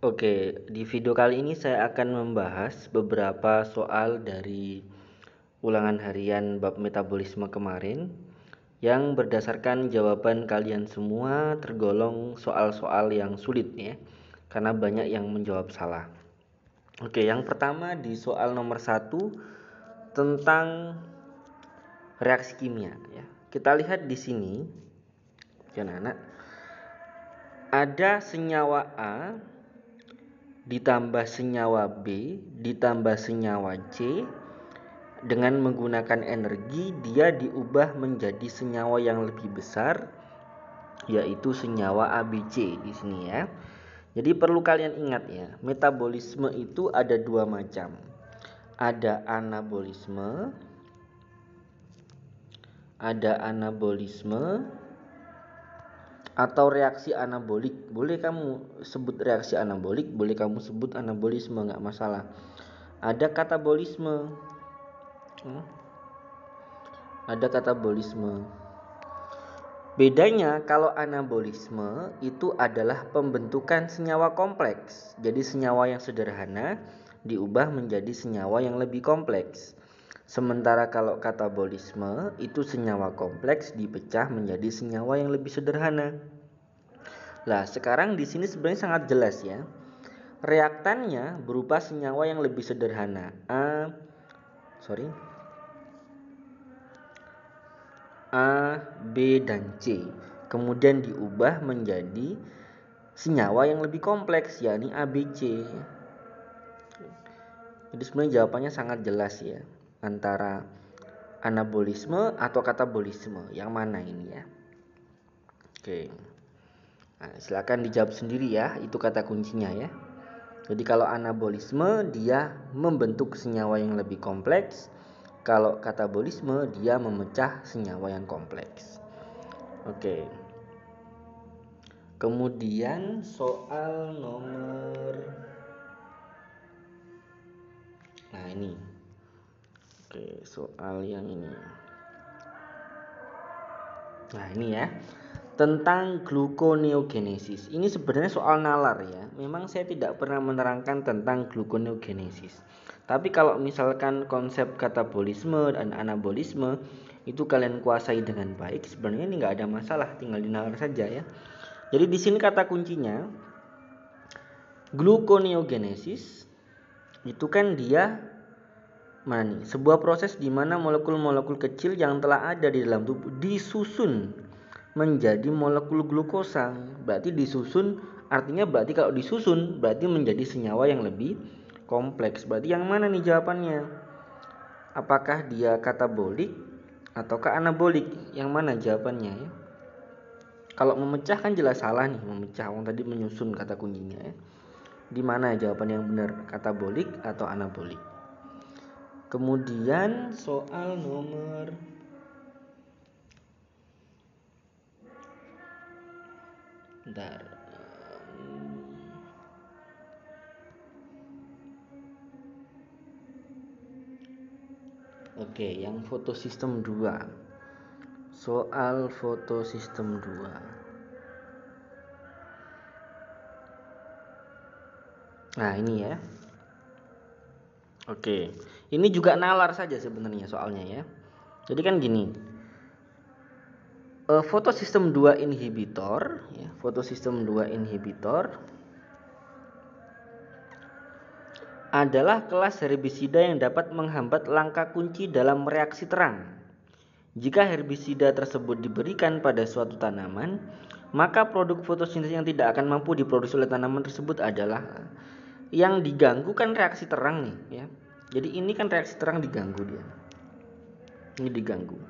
Oke, di video kali ini saya akan membahas beberapa soal dari ulangan harian bab metabolisme kemarin yang berdasarkan jawaban kalian semua tergolong soal-soal yang sulit ya, karena banyak yang menjawab salah. Oke, yang pertama di soal nomor 1 tentang reaksi kimia ya. Kita lihat di sini, anak-anak, ada senyawa A ditambah senyawa B ditambah senyawa C. Dengan menggunakan energi dia diubah menjadi senyawa yang lebih besar, yaitu senyawa ABC di sini ya. Jadi perlu kalian ingat ya, metabolisme itu ada dua macam. Ada anabolisme atau reaksi anabolik. Boleh kamu sebut reaksi anabolik, boleh kamu sebut anabolisme, nggak masalah. Ada katabolisme. Bedanya kalau anabolisme itu adalah pembentukan senyawa kompleks. Jadi senyawa yang sederhana diubah menjadi senyawa yang lebih kompleks. Sementara kalau katabolisme itu senyawa kompleks dipecah menjadi senyawa yang lebih sederhana. Nah, sekarang di sini sebenarnya sangat jelas ya. Reaktannya berupa senyawa yang lebih sederhana. A, B, dan C. Kemudian diubah menjadi senyawa yang lebih kompleks, yakni ABC. Jadi sebenarnya jawabannya sangat jelas ya, antara anabolisme atau katabolisme. Yang mana ini ya? Oke. Nah, silakan dijawab sendiri ya, itu kata kuncinya ya. Jadi kalau anabolisme dia membentuk senyawa yang lebih kompleks. Kalau katabolisme dia memecah senyawa yang kompleks. Oke. Kemudian soal nomor, nah ini. Oke, soal yang ini. Nah, ini ya. Tentang gluconeogenesis. Ini sebenarnya soal nalar ya. Memang saya tidak pernah menerangkan tentang gluconeogenesis. Tapi kalau misalkan konsep katabolisme dan anabolisme itu kalian kuasai dengan baik, sebenarnya ini nggak ada masalah, tinggal dinalar saja ya. Jadi di sini kata kuncinya gluconeogenesis itu kan dia sebuah proses di mana molekul-molekul kecil yang telah ada di dalam tubuh disusun menjadi molekul glukosa. Berarti disusun artinya berarti kalau disusun berarti menjadi senyawa yang lebih kompleks. Berarti yang mana nih jawabannya? Apakah dia katabolik ataukah anabolik? Yang mana jawabannya ya? Kalau memecah kan jelas salah nih, memecah. Tadi menyusun kata kuncinya ya. Di mana jawaban yang benar? Katabolik atau anabolik? Kemudian soal nomor Oke, yang fotosistem 2. Soal fotosistem 2. Nah, ini ya. Oke. Ini juga nalar saja sebenarnya soalnya ya. Jadi kan gini. Fotosistem 2 inhibitor ya, fotosistem 2 inhibitor adalah kelas herbisida yang dapat menghambat langkah kunci dalam reaksi terang. Jika herbisida tersebut diberikan pada suatu tanaman, maka produk fotosintesis yang tidak akan mampu diproduksi oleh tanaman tersebut adalah yang diganggu kan reaksi terang nih ya. Jadi ini kan reaksi terang diganggu dia. Ini diganggu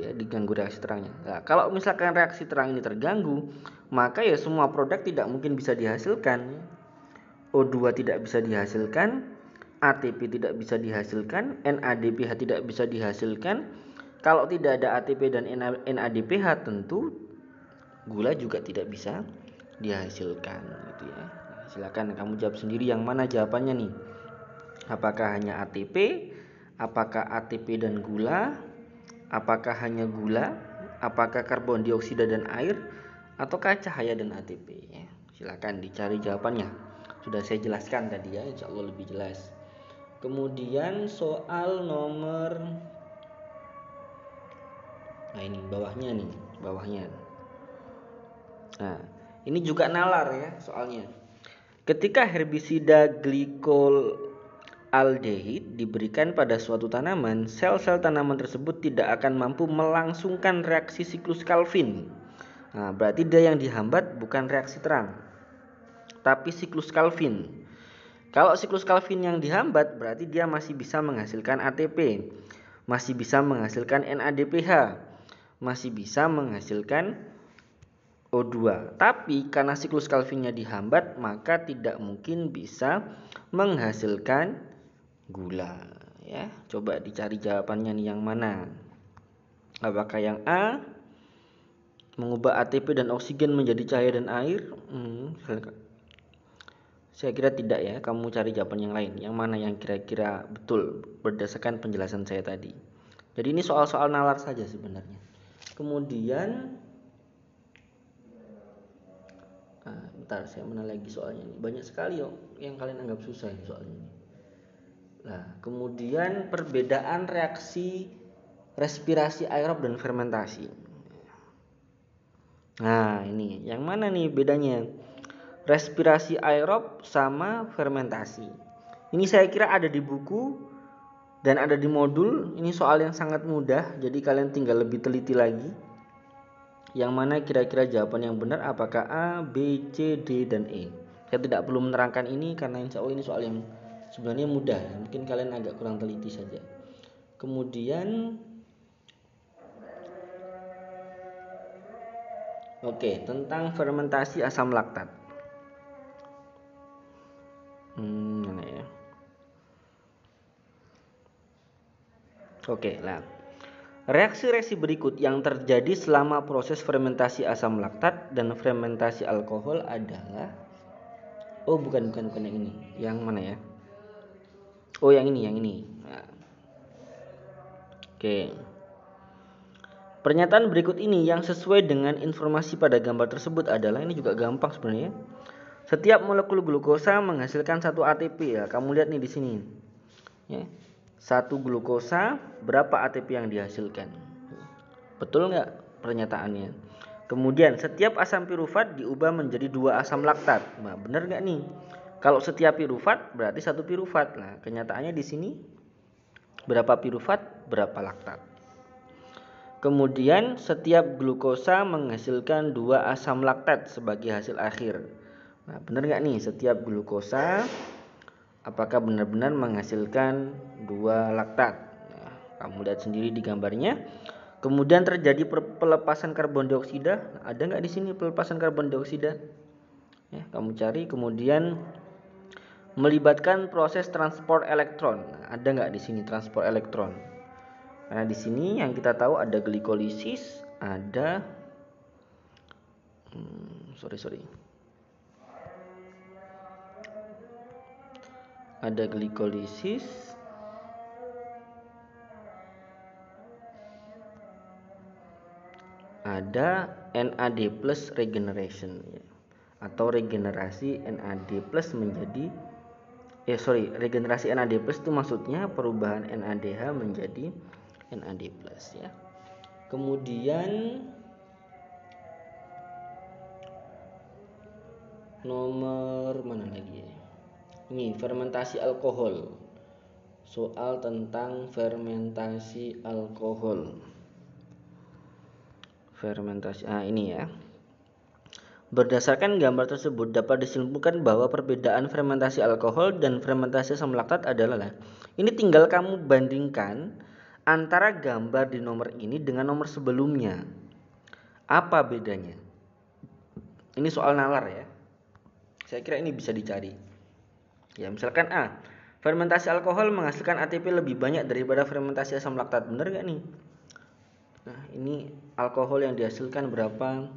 ya, diganggu reaksi terangnya. Nah, kalau misalkan reaksi terang ini terganggu, maka ya semua produk tidak mungkin bisa dihasilkan. O2 tidak bisa dihasilkan, ATP tidak bisa dihasilkan, NADPH tidak bisa dihasilkan. Kalau tidak ada ATP dan NADPH tentu gula juga tidak bisa dihasilkan gitu ya. Nah, silakan kamu jawab sendiri yang mana jawabannya nih. Apakah hanya ATP? Apakah ATP dan gula? Apakah hanya gula? Apakah karbon dioksida dan air? ataukah cahaya dan ATP ya? Silakan dicari jawabannya. Sudah saya jelaskan tadi ya, insya Allah lebih jelas. Kemudian soal nomor, nah ini bawahnya. Nah, ini juga nalar ya soalnya. Ketika herbisida glycolaldehyd diberikan pada suatu tanaman, sel-sel tanaman tersebut tidak akan mampu melangsungkan reaksi siklus Calvin. Nah, berarti dia yang dihambat bukan reaksi terang, tapi siklus Calvin. Kalau siklus Calvin yang dihambat, berarti dia masih bisa menghasilkan ATP, masih bisa menghasilkan NADPH, masih bisa menghasilkan O2. Tapi karena siklus Calvinnya dihambat, maka tidak mungkin bisa menghasilkan gula. Ya, coba dicari jawabannya nih yang mana? Apakah yang A, mengubah ATP dan oksigen menjadi cahaya dan air? Saya kira tidak ya. Kamu cari jawaban yang lain. Yang mana yang kira-kira betul berdasarkan penjelasan saya tadi. Jadi ini soal-soal nalar saja sebenarnya. Kemudian bentar, saya mana lagi soalnya ini. Banyak sekali yang kalian anggap susah ini soalnya ini. Nah, kemudian perbedaan reaksi respirasi aerob dan fermentasi. Nah, ini yang mana nih bedanya? Respirasi aerob sama fermentasi. Ini saya kira ada di buku dan ada di modul. Ini soal yang sangat mudah, jadi kalian tinggal lebih teliti lagi. Yang mana kira-kira jawaban yang benar apakah A, B, C, D, dan E. Saya tidak perlu menerangkan ini karena insya Allah ini soal yang sebenarnya mudah. Mungkin kalian agak kurang teliti saja. Kemudian tentang fermentasi asam laktat. Mana ya? Reaksi-reaksi berikut yang terjadi selama proses fermentasi asam laktat dan fermentasi alkohol adalah bukan yang ini. Yang mana ya? Yang ini. Nah. Pernyataan berikut ini yang sesuai dengan informasi pada gambar tersebut adalah, ini juga gampang sebenarnya. Setiap molekul glukosa menghasilkan 1 ATP ya. Kamu lihat nih di sini. Ya. 1 glukosa, berapa ATP yang dihasilkan? Betul nggak pernyataannya? Kemudian setiap asam pirufat diubah menjadi 2 asam laktat. Nah, benar nggak nih? Kalau setiap pirufat berarti 1 pirufat. Nah, kenyataannya di sini berapa pirufat, berapa laktat. Kemudian setiap glukosa menghasilkan 2 asam laktat sebagai hasil akhir. Nah, benar nggak nih setiap glukosa apakah benar-benar menghasilkan 2 laktat? Nah, kamu lihat sendiri di gambarnya. Kemudian terjadi pelepasan karbon dioksida. Ada nggak di sini pelepasan karbon dioksida? Ya, kamu cari. Kemudian melibatkan proses transport elektron. Nah, ada nggak di sini transport elektron? Karena di sini yang kita tahu ada glikolisis, ada ada glikolisis, ada NAD plus regeneration ya. Atau regenerasi NAD plus menjadi regenerasi NAD plus itu maksudnya perubahan NADH menjadi NAD plus ya. Kemudian nomor mana lagi ya? Ini fermentasi alkohol. Soal tentang fermentasi alkohol. Ini ya. Berdasarkan gambar tersebut dapat disimpulkan bahwa perbedaan fermentasi alkohol dan fermentasi asam laktat adalah, ini tinggal kamu bandingkan antara gambar di nomor ini dengan nomor sebelumnya. Apa bedanya? Ini soal nalar ya. Saya kira ini bisa dicari. Ya, misalkan A, fermentasi alkohol menghasilkan ATP lebih banyak daripada fermentasi asam laktat. Benar gak nih? Nah, ini alkohol yang dihasilkan berapa?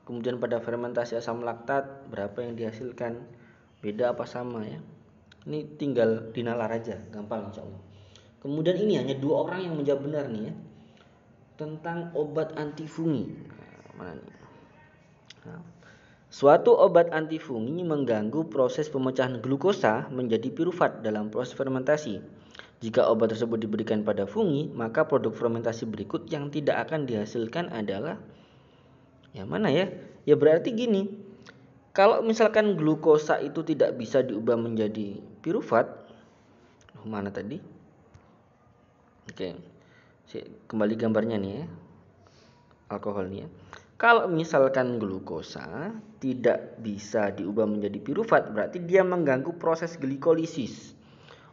Kemudian pada fermentasi asam laktat berapa yang dihasilkan? Beda apa sama ya? Ini tinggal dinalar aja, gampang insya Allah. Kemudian ini hanya 2 orang yang menjawab benar nih ya. Tentang obat antifungi. Mana nih? Nah, suatu obat antifungi mengganggu proses pemecahan glukosa menjadi pirufat dalam proses fermentasi. Jika obat tersebut diberikan pada fungi, maka produk fermentasi berikut yang tidak akan dihasilkan adalah yang mana ya? Ya berarti gini, kalau misalkan glukosa itu tidak bisa diubah menjadi pirufat, mana tadi? Oke, kembali gambarnya nih ya, alkoholnya. Kalau misalkan glukosa tidak bisa diubah menjadi pirufat, berarti dia mengganggu proses glikolisis.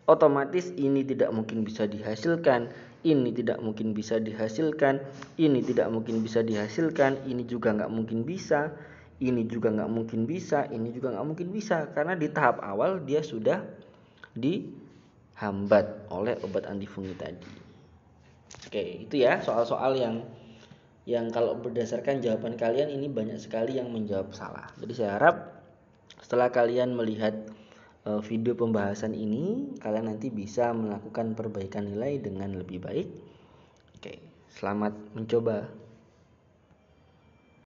Otomatis ini tidak mungkin bisa dihasilkan, ini tidak mungkin bisa dihasilkan, ini tidak mungkin bisa dihasilkan, ini juga nggak mungkin bisa, ini juga nggak mungkin bisa, ini juga nggak mungkin bisa, karena di tahap awal dia sudah dihambat oleh obat antifungi tadi. Oke, itu ya soal-soal yang kalau berdasarkan jawaban kalian ini banyak sekali yang menjawab salah. Jadi saya harap setelah kalian melihat video pembahasan ini, kalian nanti bisa melakukan perbaikan nilai dengan lebih baik. Oke, selamat mencoba.